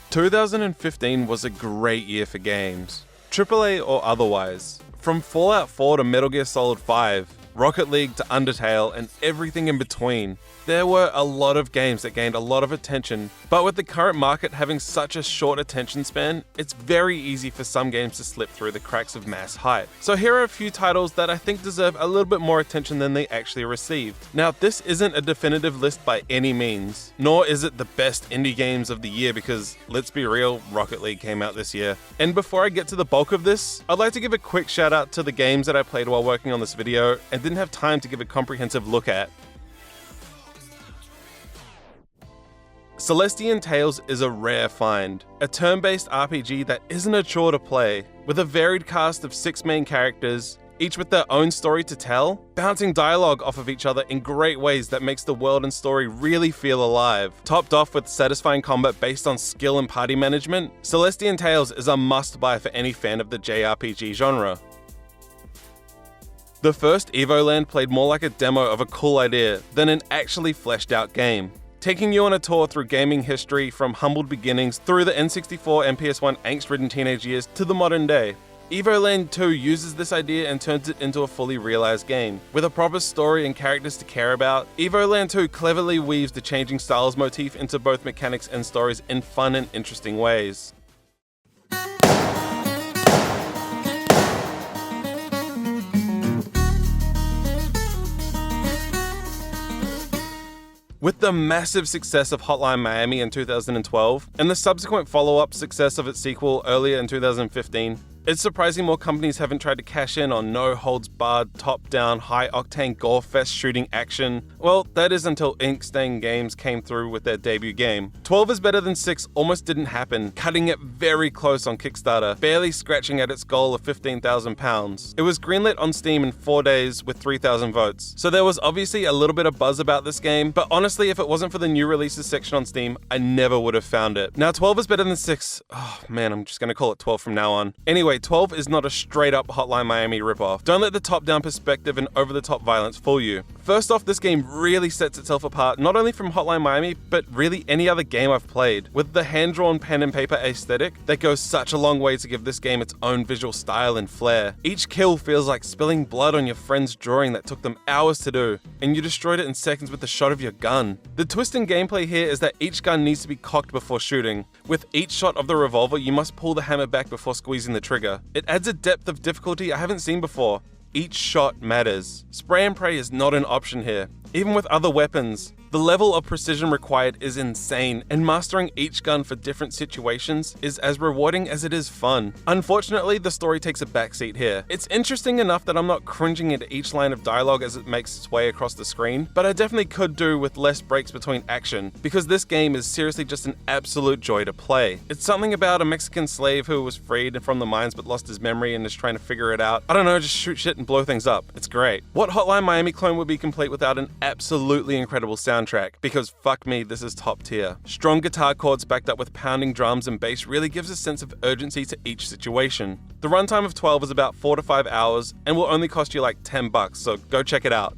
2015 was a great year for games, AAA or otherwise. From Fallout 4 to Metal Gear Solid 5, Rocket League to Undertale, and everything in between. There were a lot of games that gained a lot of attention, but with the current market having such a short attention span, it's very easy for some games to slip through the cracks of mass hype. So here are a few titles that I think deserve a little bit more attention than they actually received. Now, this isn't a definitive list by any means, nor is it the best indie games of the year because, let's be real, Rocket League came out this year. And before I get to the bulk of this, I'd like to give a quick shout out to the games that I played while working on this video and didn't have time to give a comprehensive look at. Celestian Tales is a rare find, a turn-based RPG that isn't a chore to play, with a varied cast of 6 main characters, each with their own story to tell, bouncing dialogue off of each other in great ways that makes the world and story really feel alive. Topped off with satisfying combat based on skill and party management, Celestian Tales is a must-buy for any fan of the JRPG genre. The first Evoland played more like a demo of a cool idea than an actually fleshed out game, taking you on a tour through gaming history from humbled beginnings through the N64 and PS1 angst-ridden teenage years to the modern day. Evoland 2 uses this idea and turns it into a fully realized game. With a proper story and characters to care about, Evoland 2 cleverly weaves the changing styles motif into both mechanics and stories in fun and interesting ways. With the massive success of Hotline Miami in 2012, and the subsequent follow-up success of its sequel earlier in 2015, it's surprising more companies haven't tried to cash in on no-holds-barred, top-down, high-octane gore-fest shooting action. Well, that is until Ink-Stain Games came through with their debut game. 12 is better than 6 almost didn't happen, cutting it very close on Kickstarter, barely scratching at its goal of £15,000. It was greenlit on Steam in 4 days with 3,000 votes. So there was obviously a little bit of buzz about this game, but honestly, if it wasn't for the new releases section on Steam, I never would have found it. Now, 12 is better than 6. Oh man, I'm just gonna call it 12 from now on. Anyway, 12 is not a straight-up Hotline Miami ripoff. Don't let the top-down perspective and over-the-top violence fool you. First off, this game really sets itself apart not only from Hotline Miami, but really any other game I've played. With the hand-drawn pen and paper aesthetic, that goes such a long way to give this game its own visual style and flair. Each kill feels like spilling blood on your friend's drawing that took them hours to do, and you destroyed it in seconds with the shot of your gun. The twist in gameplay here is that each gun needs to be cocked before shooting. With each shot of the revolver, you must pull the hammer back before squeezing the trigger. It adds a depth of difficulty I haven't seen before. Each shot matters. Spray and pray is not an option here. Even with other weapons, the level of precision required is insane, and mastering each gun for different situations is as rewarding as it is fun. Unfortunately, the story takes a backseat here. It's interesting enough that I'm not cringing at each line of dialogue as it makes its way across the screen, but I definitely could do with less breaks between action, because this game is seriously just an absolute joy to play. It's something about a Mexican slave who was freed from the mines but lost his memory and is trying to figure it out. I don't know, just shoot shit and blow things up. It's great. What Hotline Miami clone would be complete without an absolutely incredible soundtrack? Because fuck me, this is top tier. Strong guitar chords backed up with pounding drums and bass really gives a sense of urgency to each situation. The runtime of 12 is about 4 to 5 hours and will only cost you like $10, so go check it out.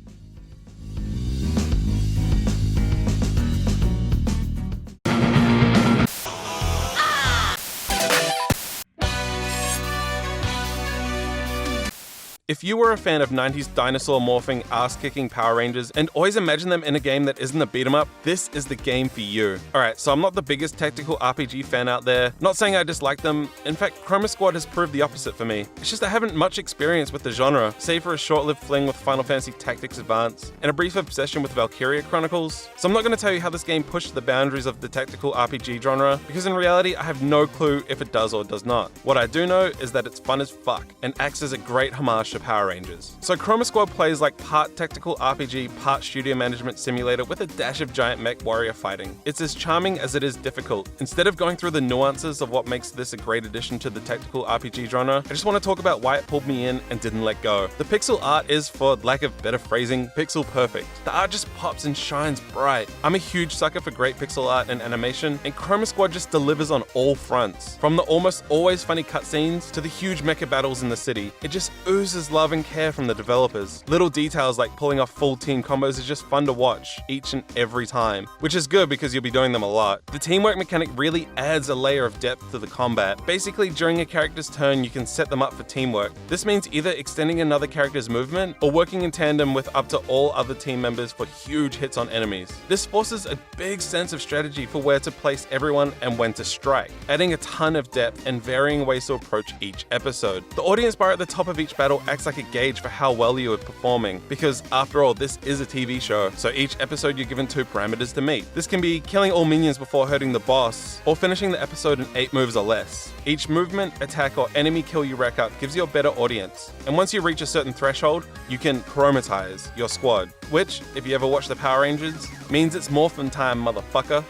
If you were a fan of 90s dinosaur morphing, ass-kicking Power Rangers and always imagine them in a game that isn't a beat-em-up, this is the game for you. Alright, so I'm not the biggest tactical RPG fan out there, not saying I dislike them. In fact, Chroma Squad has proved the opposite for me. It's just I haven't much experience with the genre, save for a short-lived fling with Final Fantasy Tactics Advance and a brief obsession with Valkyria Chronicles. So I'm not going to tell you how this game pushed the boundaries of the tactical RPG genre, because in reality I have no clue if it does or does not. What I do know is that it's fun as fuck and acts as a great homage to Power Rangers. So Chroma Squad plays like part tactical RPG, part studio management simulator with a dash of giant mech warrior fighting. It's as charming as it is difficult. Instead of going through the nuances of what makes this a great addition to the tactical RPG genre, I just want to talk about why it pulled me in and didn't let go. The pixel art is, for lack of better phrasing, pixel perfect. The art just pops and shines bright. I'm a huge sucker for great pixel art and animation, and Chroma Squad just delivers on all fronts. From the almost always funny cutscenes to the huge mecha battles in the city, it just oozes shows love and care from the developers. Little details like pulling off full team combos is just fun to watch each and every time, which is good because you'll be doing them a lot. The teamwork mechanic really adds a layer of depth to the combat. Basically, during a character's turn, you can set them up for teamwork. This means either extending another character's movement or working in tandem with up to all other team members for huge hits on enemies. This forces a big sense of strategy for where to place everyone and when to strike, adding a ton of depth and varying ways to approach each episode. The audience bar at the top of each battle acts like a gauge for how well you are performing, because after all, this is a TV show, so each episode you're given 2 parameters to meet. This can be killing all minions before hurting the boss, or finishing the episode in 8 moves or less. Each movement, attack, or enemy kill you rack up gives you a better audience, and once you reach a certain threshold, you can chromatize your squad, which, if you ever watch the Power Rangers, means it's morphin' time, motherfucker.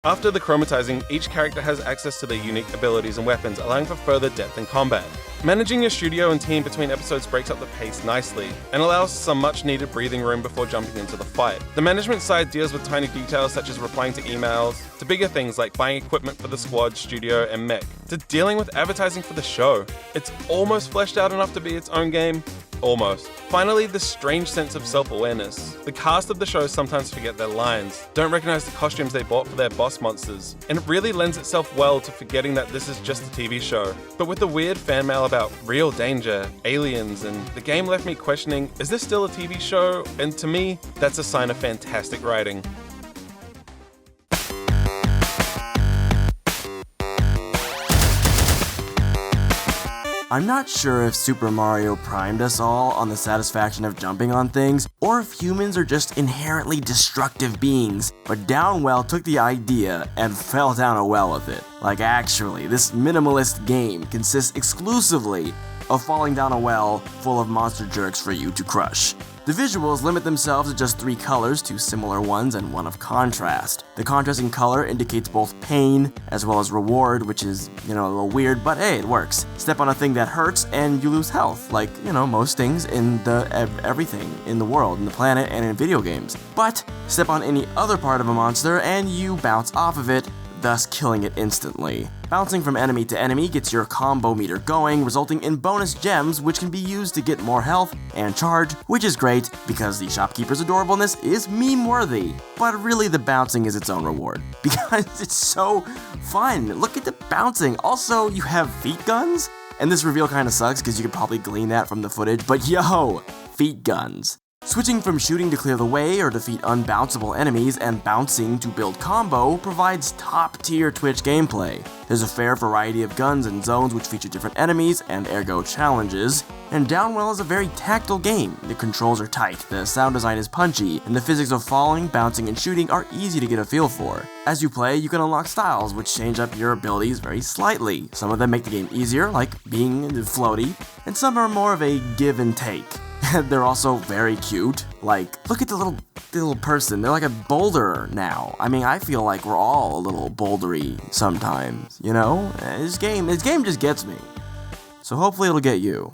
After the chromatizing, each character has access to their unique abilities and weapons, allowing for further depth in combat. Managing your studio and team between episodes breaks up the pace nicely, and allows some much needed breathing room before jumping into the fight. The management side deals with tiny details such as replying to emails, to bigger things like buying equipment for the squad, studio, and mech, to dealing with advertising for the show. It's almost fleshed out enough to be its own game. Almost. Finally, the strange sense of self-awareness. The cast of the show sometimes forget their lines, don't recognize the costumes they bought for their boss monsters, and it really lends itself well to forgetting that this is just a TV show. But with the weird fan mail about real danger, aliens, and the game left me questioning, is this still a TV show? And to me, that's a sign of fantastic writing. I'm not sure if Super Mario primed us all on the satisfaction of jumping on things, or if humans are just inherently destructive beings, but Downwell took the idea and fell down a well with it. Like actually, this minimalist game consists exclusively of falling down a well full of monster jerks for you to crush. The visuals limit themselves to just 3 colors, 2 similar ones and 1 of contrast. The contrasting color indicates both pain as well as reward, which is, a little weird, but hey, it works. Step on a thing that hurts and you lose health, like, most things in everything in the world, in the planet, and in video games. But step on any other part of a monster and you bounce off of it, thus killing it instantly. Bouncing from enemy to enemy gets your combo meter going, resulting in bonus gems which can be used to get more health and charge, which is great because the shopkeeper's adorableness is meme-worthy. But really the bouncing is its own reward, because it's so fun. Look at the bouncing. Also, you have feet guns? And this reveal kinda sucks because you could probably glean that from the footage, but yo, feet guns. Switching from shooting to clear the way or defeat unbounceable enemies and bouncing to build combo provides top-tier Twitch gameplay. There's a fair variety of guns and zones which feature different enemies and ergo challenges, and Downwell is a very tactile game. The controls are tight, the sound design is punchy, and the physics of falling, bouncing, and shooting are easy to get a feel for. As you play, you can unlock styles which change up your abilities very slightly. Some of them make the game easier, like being floaty, and some are more of a give and take. They're also very cute. Like, look at the little person. They're like a boulder now. I mean, I feel like we're all a little bouldery sometimes, This game just gets me. So hopefully it'll get you.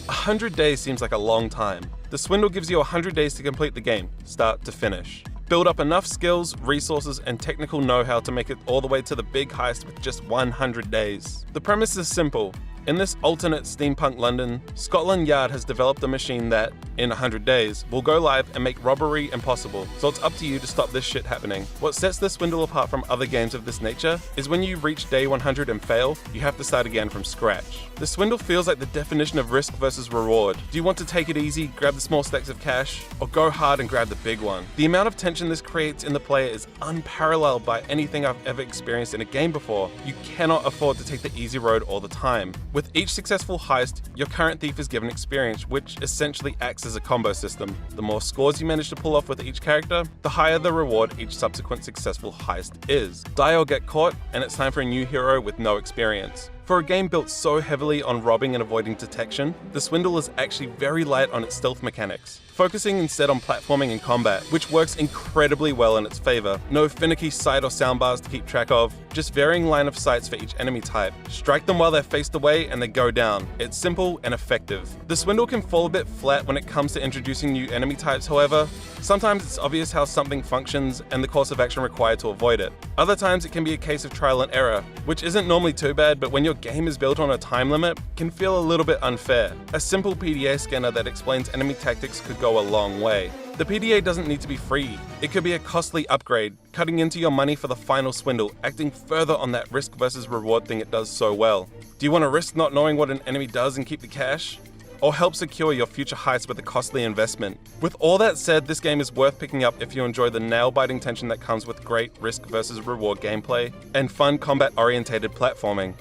100 days seems like a long time. The swindle gives you 100 days to complete the game, start to finish. Build up enough skills, resources, and technical know-how to make it all the way to the big heist with just 100 days. The premise is simple. In this alternate steampunk London, Scotland Yard has developed a machine that, in 100 days, will go live and make robbery impossible, so it's up to you to stop this shit happening. What sets this swindle apart from other games of this nature is when you reach day 100 and fail, you have to start again from scratch. The swindle feels like the definition of risk versus reward. Do you want to take it easy, grab the small stacks of cash, or go hard and grab the big one? The amount of tension this creates in the player is unparalleled by anything I've ever experienced in a game before. You cannot afford to take the easy road all the time. With each successful heist, your current thief is given experience, which essentially acts as a combo system. The more scores you manage to pull off with each character, the higher the reward each subsequent successful heist is. Die or get caught, and it's time for a new hero with no experience. For a game built so heavily on robbing and avoiding detection, The Swindle is actually very light on its stealth mechanics, focusing instead on platforming and combat, which works incredibly well in its favor. No finicky sight or soundbars to keep track of, just varying line of sights for each enemy type. Strike them while they're faced away and they go down. It's simple and effective. The Swindle can fall a bit flat when it comes to introducing new enemy types, however. Sometimes it's obvious how something functions and the course of action required to avoid it. Other times it can be a case of trial and error, which isn't normally too bad, but when your game is built on a time limit, can feel a little bit unfair. A simple PDA scanner that explains enemy tactics could go a long way. The PDA doesn't need to be free. It could be a costly upgrade, cutting into your money for the final swindle, acting further on that risk versus reward thing it does so well. Do you want to risk not knowing what an enemy does and keep the cash? Or help secure your future heists with a costly investment? With all that said, this game is worth picking up if you enjoy the nail-biting tension that comes with great risk versus reward gameplay and fun combat-orientated platforming.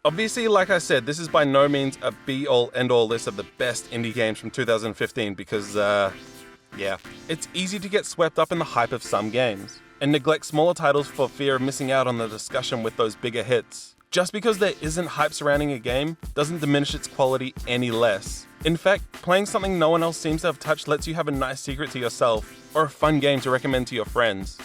Obviously, like I said, this is by no means a be-all, end-all list of the best indie games from 2015 because, yeah, it's easy to get swept up in the hype of some games and neglect smaller titles for fear of missing out on the discussion with those bigger hits. Just because there isn't hype surrounding a game doesn't diminish its quality any less. In fact, playing something no one else seems to have touched lets you have a nice secret to yourself or a fun game to recommend to your friends.